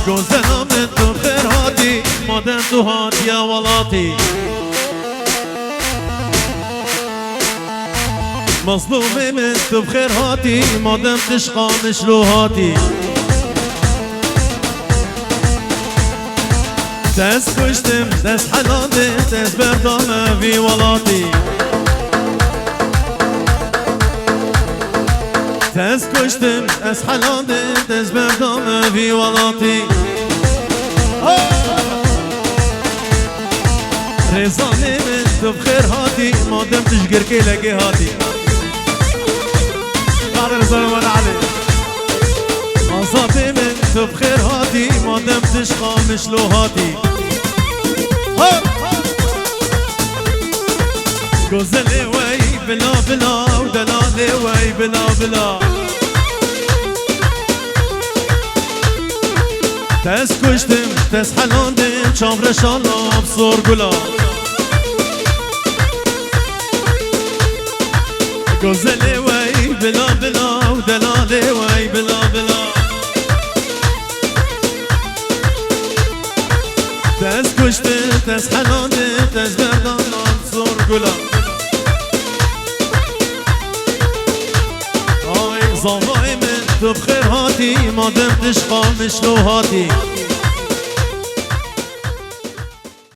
گوزنا من تو بخیر هاتی مادم تو هات یا ولاتی مظلومي من تو بخير هاتي مادم تشقى مشلو هاتي تس كشتم تس حلالي تس بردامة في ولاتي تس كشتم تس حلالي تس بردامة في ولاتي رزاني من تو بخير هاتي مادم تشقر كيلك هاتي رزان وانا علي عصابي من تو بخير هاتي مادم تشقى مشلو هاتي غزلي وي بلا بلا ودلالي وي بلا بلا تس كشتم تس حلاندم شامر شالا بصور قلا غزلي وي بلا بلا ودلالي وي بلا بلا تس كشتم تس حلاندم تس بردانا بصور قلا زاوای من تو بخیر هاتی مادم تشقى مشلو هاتی